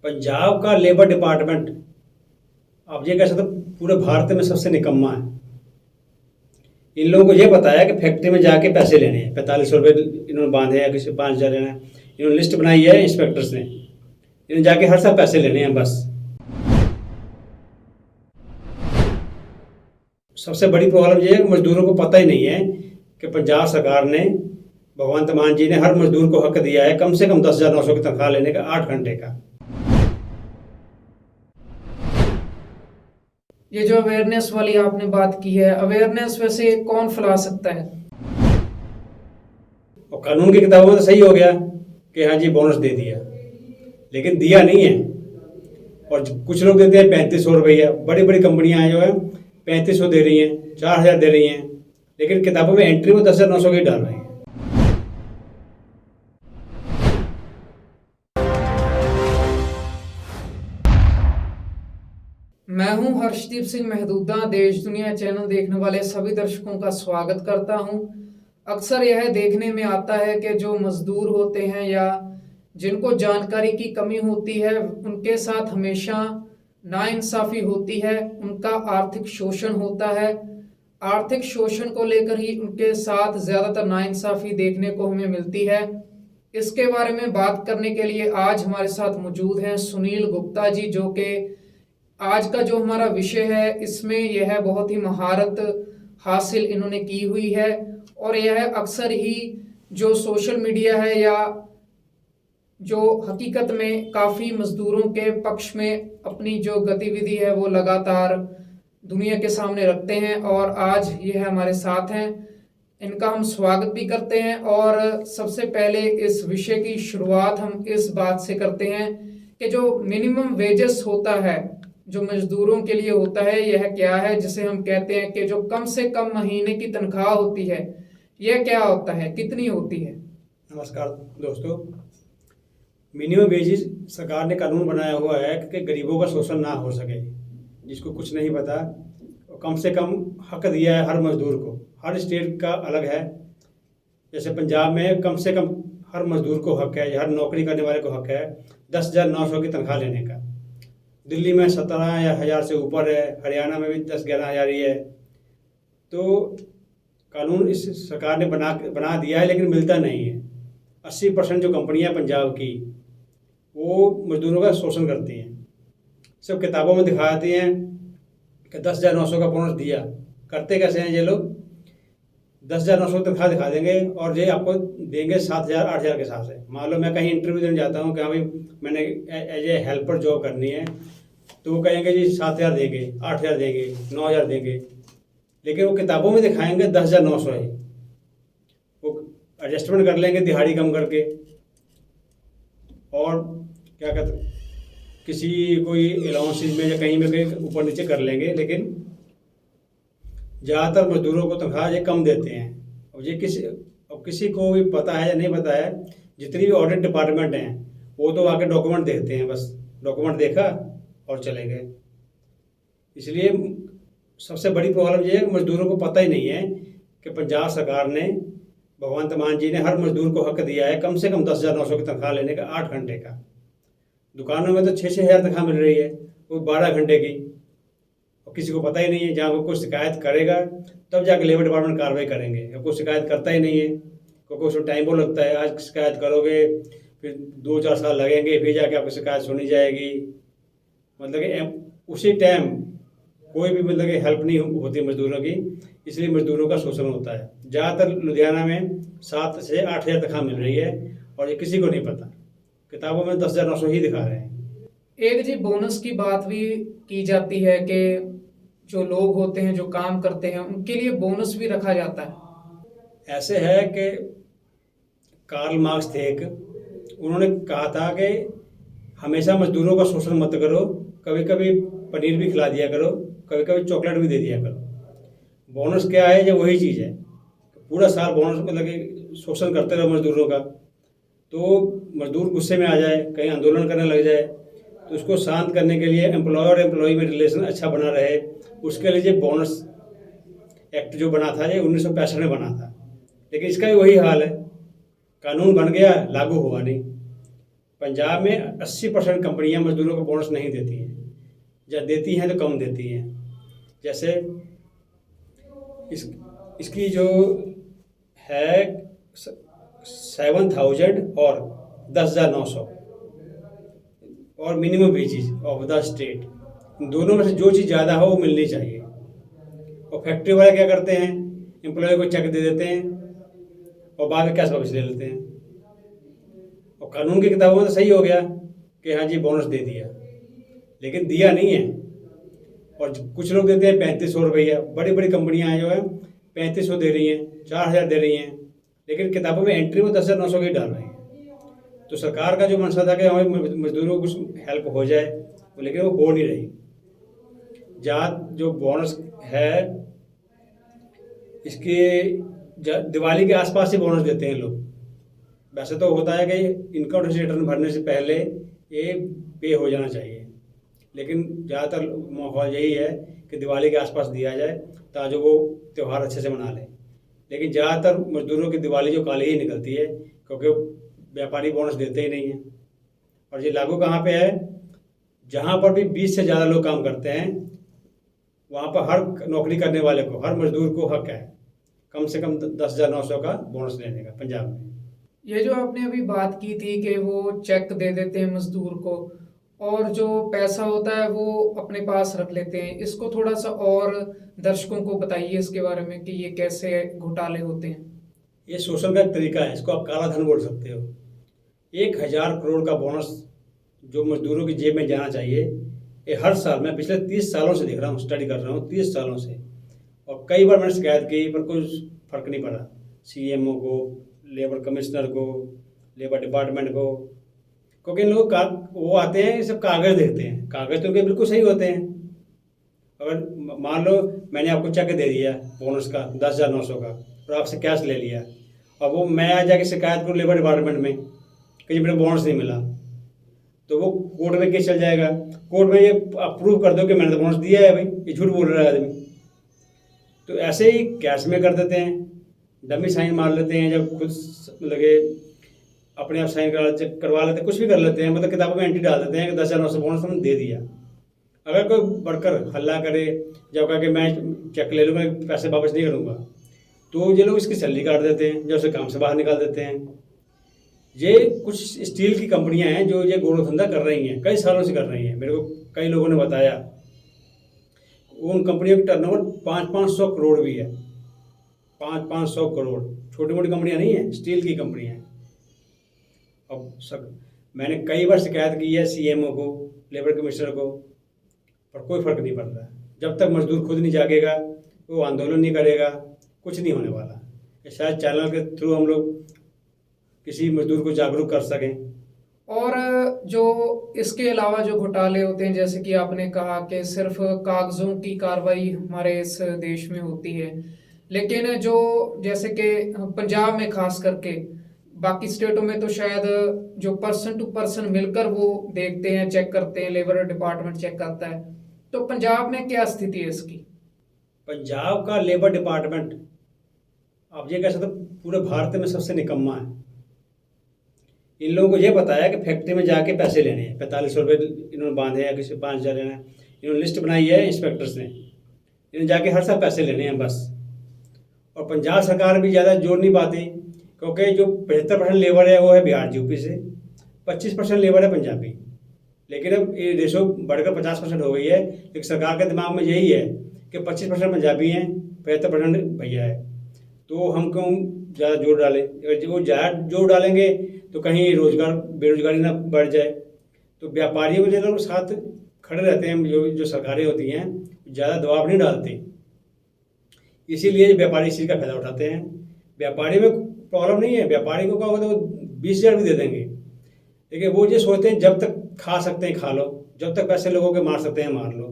पंजाब का labour department आप ये कह सकते हो पूरे भारत में सबसे निकम्मा है। इन लोगों को ये पता है कि फैक्ट्री में जाके पैसे लेने हैं, 4500 रुपये इन्होंने बांधे हैं, किसी 5000 लेना है। इन्होंने लिस्ट बनाई है इंस्पेक्टर्स ने, इन्होंने जाके हर साल पैसे लेने हैं बस। सबसे बड़ी प्रॉब्लम ये है कि मजदूरों को पता ही नहीं है कि पंजाब सरकार ने, भगवंत मान जी ने हर मजदूर को हक दिया है कम से कम 10,900 की तनख्वाह लेने का 8 घंटे का। ये जो अवेयरनेस वाली आपने बात की है, अवेयरनेस वैसे कौन फैला सकता है? और कानून की किताबों में तो सही हो गया कि हाँ जी बोनस दे दिया, लेकिन दिया नहीं है। और कुछ लोग देते हैं 3500 रुपया, बड़ी बड़ी कंपनियां जो है 3500 दे रही हैं, 4000 दे रही हैं, लेकिन किताबों में एंट्री वो 10,900 की डाल रही हैं। मैं हूं हर्षदीप सिंह महदूदा। देश दुनिया चैनल देखने वाले सभी दर्शकों का स्वागत करता हूं। अक्सर यह देखने में आता है कि जो मजदूर होते हैं या जिनको जानकारी की कमी होती है, उनके साथ हमेशा नाइंसाफी होती है, उनका आर्थिक शोषण होता है। आर्थिक शोषण को लेकर ही उनके साथ ज्यादातर नाइंसाफी देखने को हमें मिलती है। इसके बारे में बात करने के लिए आज हमारे साथ मौजूद हैं सुनील गुप्ता जी, जो कि आज का जो हमारा विषय है इसमें यह बहुत ही महारत हासिल इन्होंने की हुई है। और यह अक्सर ही जो सोशल मीडिया है या जो हकीकत में काफ़ी मजदूरों के पक्ष में अपनी जो गतिविधि है वो लगातार दुनिया के सामने रखते हैं, और आज यह हमारे साथ हैं। इनका हम स्वागत भी करते हैं। और सबसे पहले इस विषय की शुरुआत हम इस बात से करते हैं कि जो मिनिमम वेजेस होता है, जो मजदूरों के लिए होता है, यह क्या है? जिसे हम कहते हैं कि जो कम से कम महीने की तनख्वाह होती है, यह क्या होता है, कितनी होती है? नमस्कार दोस्तों। मिनिमम वेजेस सरकार ने कानून बनाया हुआ है कि गरीबों का शोषण ना हो सके। जिसको कुछ नहीं पता, कम से कम हक दिया है हर मजदूर को। हर स्टेट का अलग है। जैसे पंजाब में कम से कम हर मजदूर को हक है, हर नौकरी करने वाले को हक है 10,900 की तनख्वाह लेने का। दिल्ली में 17 या 1000 से ऊपर है, हरियाणा में भी 10-11 हज़ार ही है। तो कानून इस सरकार ने बना दिया है, लेकिन मिलता नहीं है। 80% जो कंपनियां पंजाब की वो मजदूरों का शोषण करती हैं। सब किताबों में दिखाती हैं कि 10,900 का बोनस दिया। करते कैसे हैं ये लोग? 10,900 तनख्वाह दिखा देंगे और ये आपको देंगे 7,000 8,000 के हिसाब से। मान लो मैं कहीं इंटरव्यू देने जाता हूँ कि हाँ भाई मैंने एज ए हेल्पर जॉब करनी है, तो वो कहेंगे जी 7,000 देंगे, 8,000 देंगे, 9,000 देंगे, लेकिन वो किताबों में दिखाएंगे 10,900 है। वो एडजस्टमेंट कर लेंगे दिहाड़ी कम करके, और क्या कहते किसी कोई अलाउंसेज में या कहीं में कहीं ऊपर नीचे कर लेंगे, लेकिन ज़्यादातर मजदूरों को तनख्वाह ये कम देते हैं। और ये किसी को भी पता है या नहीं पता है, जितनी भी ऑडिट डिपार्टमेंट हैं वो तो आके डॉक्यूमेंट देखते हैं, बस डॉक्यूमेंट देखा और चले गए। इसलिए सबसे बड़ी प्रॉब्लम ये है कि मजदूरों को पता ही नहीं है कि पंजाब सरकार ने, भगवंत मान जी ने हर मजदूर को हक दिया है कम से कम 10,900 की तनख्वाह लेने का 8 घंटे का। दुकानों में तो 6-6 हज़ार तनख्वाह मिल रही है, वो 12 घंटे की, और किसी को पता ही नहीं है। जहाँ कोई शिकायत करेगा तब जाके लेबर डिपार्टमेंट कार्रवाई करेंगे, कोई शिकायत करता ही नहीं है। क्योंकि उसमें टाइम बहुत लगता है। आज शिकायत करोगे फिर 2-4 साल लगेंगे, फिर जाके आपकी शिकायत सुनी जाएगी। मतलब कि उसी टाइम कोई भी मतलब कि हेल्प नहीं होती मजदूरों की, इसलिए मजदूरों का शोषण होता है। ज़्यादातर लुधियाना में 7 से 8 हज़ार तनख्वाह मिल रही है, और ये किसी को नहीं पता। किताबों में 10,900 ही दिखा रहे हैं। एक जी बोनस की बात भी की जाती है कि जो लोग होते हैं, जो काम करते हैं, उनके लिए बोनस भी रखा जाता है। ऐसे है कि कार्ल मार्क्स थे एक, उन्होंने कहा था कि हमेशा मजदूरों का शोषण मत करो, कभी कभी पनीर भी खिला दिया करो, कभी कभी चॉकलेट भी दे दिया करो। बोनस क्या है? ये वही चीज़ है। पूरा साल बोनस मतलब कि शोषण करते रहो मजदूरों का, तो मजदूर गुस्से में आ जाए, कहीं आंदोलन करने लग जाए, तो उसको शांत करने के लिए एम्प्लॉयर और एम्प्लॉई में रिलेशन अच्छा बना रहे, उसके लिए बोनस एक्ट जो बना था ये 1965 में बना था। लेकिन इसका भी वही हाल है, कानून बन गया, लागू हुआ नहीं। पंजाब में 80% कंपनियां मजदूरों को बोनस नहीं देती हैं, या देती हैं तो कम देती हैं। जैसे इसकी जो है 7,000 और 10,900 और minimum wages of the state, दोनों में से जो चीज़ ज़्यादा हो वो मिलनी चाहिए। और फैक्ट्री वाले क्या करते हैं, एम्प्लॉय को चेक दे देते हैं और बाद में कैश वापस ले लेते हैं। और कानून की किताबों में तो सही हो गया कि हाँ जी बोनस दे दिया, लेकिन दिया नहीं है। और कुछ लोग देते हैं 3500 रुपया, बड़ी बड़ी कंपनियां हैं जो है 3500 दे रही हैं, 4000 दे रही हैं, लेकिन किताबों में एंट्री वो 10,900 की डाल रही हैं। तो सरकार का जो मंशा था कि हमारे मजदूरों को कुछ हेल्प हो जाए, लेकिन वो हो नहीं रही। जहाँ जो बोनस है इसके दिवाली के आसपास ही बोनस देते हैं लोग। वैसे तो होता है कि इनकम टैक्स रिटर्न भरने से पहले ये पे हो जाना चाहिए, लेकिन ज़्यादातर माहौल यही है कि दिवाली के आसपास दिया जाए ताकि वो त्यौहार अच्छे से मना लें। लेकिन ज़्यादातर मजदूरों की दिवाली जो काली ही निकलती है, क्योंकि व्यापारी बोनस देते ही नहीं हैं। और ये लागू कहाँ पे है, जहाँ पर भी 20 से ज़्यादा लोग काम करते हैं वहाँ पर हर नौकरी करने वाले को, हर मजदूर को हक है कम से कम 10,900 का बोनस लेने का पंजाब में। ये जो आपने अभी बात की थी कि वो चेक दे देते हैं मजदूर को और जो पैसा होता है वो अपने पास रख लेते हैं, इसको थोड़ा सा और दर्शकों को बताइए इसके बारे में कि ये कैसे घोटाले होते हैं। ये शोषण का एक तरीका है, इसको आप काला धन बोल सकते हो। 1,000 करोड़ का बोनस जो मजदूरों की जेब में जाना चाहिए, ये हर साल, मैं पिछले 30 सालों से देख रहा हूँ, स्टडी कर रहा हूँ 30 सालों से, और कई बार मैंने शिकायत की पर कुछ फर्क नहीं पड़ा। CMO को, लेबर कमिश्नर को, लेबर डिपार्टमेंट को, क्योंकि इन लोग वो आते हैं, ये सब कागज़ देखते हैं, कागज़ तो उनके बिल्कुल सही होते हैं। अगर मान लो मैंने आपको चेक दे दिया बोनस का 10,900 का और आपसे कैश ले लिया, और वो मैं आ जाके शिकायत करूँ लेबर डिपार्टमेंट में कि मेरा बोनस नहीं मिला, तो वो कोर्ट में केस चल जाएगा। कोर्ट में ये आप प्रूव कर दो कि मैंने तो बोनस दिया है भाई, ये झूठ बोल रहा है आदमी। तो ऐसे ही कैश में कर देते हैं, डमी साइन मार लेते हैं, जब खुद लगे अपने आप साइन करवा लेते हैं, कुछ भी कर लेते हैं, मतलब किताबों में एंट्री डाल देते हैं कि 10,900 बोनस हमने दे दिया। अगर कोई वर्कर हल्ला करे, जब कहा कि मैं चेक ले लूँगा, पैसे वापस नहीं करूँगा, तो ये लोग इसकी सैलरी काट देते हैं, जब उसे काम से बाहर निकाल देते हैं। ये कुछ स्टील की कंपनियां हैं जो ये गोड़ धंधा कर रही हैं, कई सालों से कर रही हैं। मेरे को कई लोगों ने बताया उन कंपनियों की टर्नओवर 500 करोड़ भी है, 500 करोड़। छोटी मोटी कंपनियां नहीं है, स्टील की कंपनियां हैं। अब मैंने कई बार शिकायत की है CMO को, लेबर कमिश्नर को, पर कोई फर्क नहीं पड़ रहा। जब तक मजदूर खुद नहीं जागेगा, वो आंदोलन नहीं करेगा, कुछ नहीं होने वाला। शायद चैनल के थ्रू हम लोग किसी मजदूर को जागरूक कर सकें। और जो इसके अलावा जो घोटाले होते हैं, जैसे कि आपने कहा कि सिर्फ कागजों की कार्रवाई हमारे इस देश में होती है, लेकिन जो जैसे कि पंजाब में खास करके, बाकी स्टेटों में तो शायद जो पर्सन टू पर्सन मिलकर वो देखते हैं, चेक करते हैं, लेबर डिपार्टमेंट चेक करता है। तो पंजाब में क्या स्थिति है इसकी? पंजाब का लेबर डिपार्टमेंट आप ये कह सकते पूरे भारत में सबसे निकम्मा है। इन लोगों को ये बताया कि फैक्ट्री में जाके पैसे लेने हैं, 4500 रुपये इन्होंने बांधे हैं, किसी 5,000 लेना है, इन्होंने लिस्ट बनाई है इंस्पेक्टर्स ने, इन्हें जाके हर साल पैसे लेने हैं बस। और पंजाब सरकार भी ज़्यादा जोर नहीं पाती, क्योंकि जो 75% लेबर है वो है बिहार यूपी से, 25% लेबर है पंजाबी। लेकिन अब ये रेशो बढ़कर 50% हो गई है, लेकिन सरकार के दिमाग में यही है कि 25% पंजाबी हैं, 75% भैया है, तो हम क्यों ज़्यादा जोर डालें। अगर वो ज़्यादा जोर डालेंगे तो कहीं बेरोजगारी ना बढ़ जाए। तो व्यापारियों के जो लोग साथ खड़े रहते हैं, जो सरकारें होती हैं, ज़्यादा दबाव नहीं डालती, इसीलिए व्यापारी इसी का फायदा उठाते हैं। व्यापारी में प्रॉब्लम नहीं है, व्यापारी को क्या होगा तो 20,000 भी दे देंगे, लेकिन वो ये सोचते हैं जब तक खा सकते हैं खा लो, जब तक पैसे लोगों के मार सकते हैं मार लो।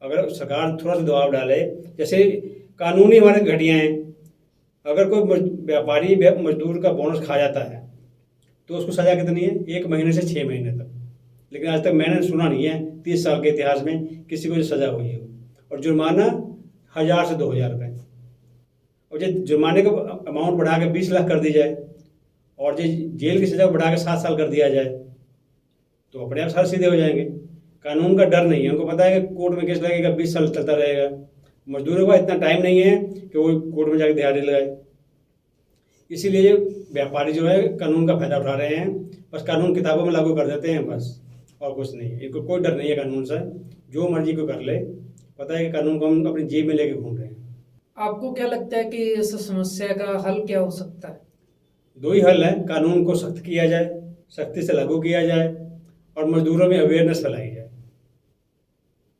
अगर सरकार थोड़ा सा दबाव डाले, जैसे कानूनी हमारे घटिया हैं, अगर कोई व्यापारी मजदूर का बोनस खा जाता है तो उसको सज़ा कितनी है, 1 महीने से 6 महीने तक। लेकिन आज तक मैंने सुना नहीं है 30 साल के इतिहास में किसी को जो सज़ा हुई हो। और जुर्माना 1,000 से 2,000 रुपये। और जो जुर्माने का अमाउंट बढ़ा के 20 लाख कर दी जाए और जो जेल की सज़ा को बढ़ा के 7 साल कर दिया जाए तो अपने आप सारे सीधे हो जाएंगे। कानून का डर नहीं है, उनको पता है कि कोर्ट में केस लगेगा 20 साल चलता रहेगा। मजदूरों का इतना टाइम नहीं है कि वो कोर्ट में जाकर दिहाड़ी लगाए। इसीलिए व्यापारी जो है कानून का फायदा उठा रहे हैं, बस कानून किताबों में लागू कर देते हैं बस, और कुछ नहीं है। इनको कोई डर नहीं है कानून से, जो मर्जी को कर ले, पता है कि कानून को हम अपनी जेब में लेके घूम रहे हैं। आपको क्या लगता है कि इस समस्या का हल क्या हो सकता है? 2 ही हल है, कानून को सख्त किया जाए, सख्ती से लागू किया जाए, और मजदूरों में अवेयरनेस फैलाई जाए।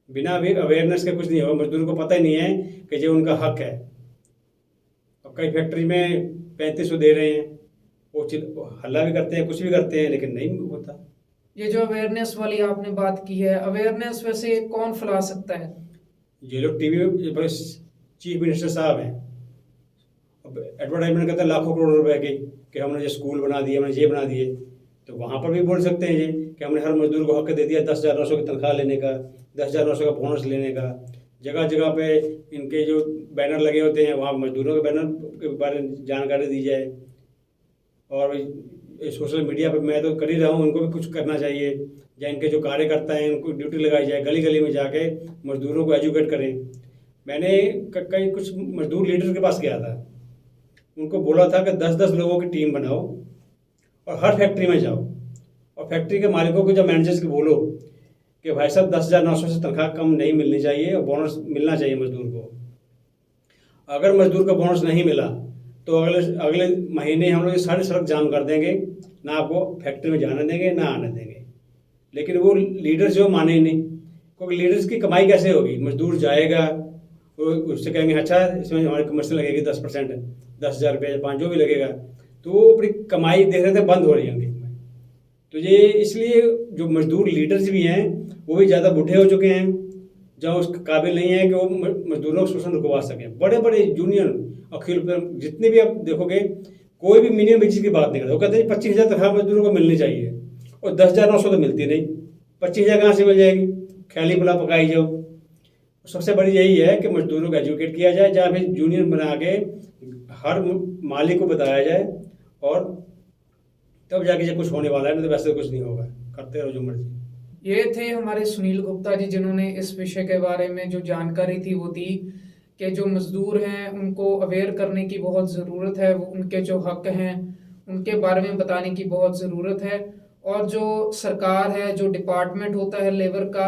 बिना अवेयरनेस के कुछ नहीं होगा। मजदूरों को पता ही नहीं है कि जो उनका हक है। अब कई फैक्ट्री में 3500 दे रहे हैं, वो हल्ला भी करते हैं, कुछ भी करते हैं, लेकिन नहीं होता। ये जो अवेयरनेस वाली आपने बात की है, अवेयरनेस वैसे कौन फैला सकता है? ये लोग टीवी पर चीफ मिनिस्टर साहब हैं, अब एडवर्टाइजमेंट करते हैं लाखों करोड़ रुपए की कि हमने ये स्कूल बना दिए, हमने ये बना दिए, तो वहाँ पर भी बोल सकते हैं ये कि हमने हर मजदूर को हक दे दिया 10,900 की तनख्वाह लेने का, 10,900 का बोनस लेने का। जगह जगह पे इनके जो बैनर लगे होते हैं वहाँ मजदूरों के बैनर के बारे में जानकारी दी जाए। और सोशल मीडिया पर मैं तो कर ही रहा हूँ, उनको भी कुछ करना चाहिए, या इनके जो कार्यकर्ता हैं उनको ड्यूटी लगाई जाए, गली गली में जाके मजदूरों को एजुकेट करें। मैंने कई कुछ मजदूर लीडर के पास गया था, उनको बोला था कि 10-10 लोगों की टीम बनाओ और हर फैक्ट्री में जाओ, और फैक्ट्री के मालिकों को, जब मैनेजर्स को बोलो कि भाई साहब 10,900 से तनख्वाह कम नहीं मिलनी चाहिए और बोनस मिलना चाहिए मजदूर को। अगर मजदूर को बोनस नहीं मिला तो अगले महीने हम लोग ये सारी सड़क जाम कर देंगे, ना आपको फैक्ट्री में जाने देंगे ना आने देंगे। लेकिन वो लीडर जो माने ही नहीं, क्योंकि लीडर्स की कमाई कैसे होगी? मजदूर जाएगा, वो उससे कहेंगे अच्छा इसमें हमारी कमीशन लगेगी 10%, 10,000 रुपये या 5 जो भी लगेगा, तो वो अपनी कमाई देख रहे थे बंद हो रही है उनकी। तो ये इसलिए जो मजदूर लीडर्स भी हैं वो भी ज़्यादा बूढ़े हो चुके हैं, जो उस काबिल नहीं है कि वो मजदूरों को शोषण रुकवा सकें। बड़े बड़े यूनियन अखिल जितने भी आप देखोगे, कोई भी मिनिमम वेजेस की बात नहीं करता। वो कहते हैं 25,000 तनख्वाह मजदूरों को मिलनी चाहिए, और 10,900 तो मिलती नहीं, 25,000 कहाँ से मिल जाएगी? ख्याली पुलाव पकाई जाओ। सबसे बड़ी यही है कि मजदूरों को एजुकेट किया जाए, जहाँ फिर यूनियन बना के हर मालिक को बताया जाए, और तब जाके जब कुछ होने वाला है, नहीं तो वैसे कुछ नहीं होगा। करते रहो जो मर्जी। ये थे हमारे सुनील गुप्ता जी, जिन्होंने इस विषय के बारे में जो जानकारी थी वो दी कि जो मजदूर हैं उनको अवेयर करने की बहुत ज़रूरत है, उनके जो हक हैं उनके बारे में बताने की बहुत ज़रूरत है, और जो सरकार है, जो डिपार्टमेंट होता है लेबर का,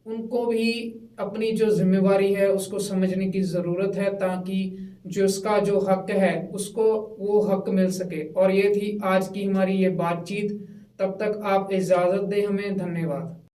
उनको भी अपनी जो जिम्मेवारी है उसको समझने की ज़रूरत है, ताकि जो उसका जो हक है उसको वो हक मिल सके। और ये थी आज की हमारी ये बातचीत। तब तक आप इजाज़त दें हमें। धन्यवाद।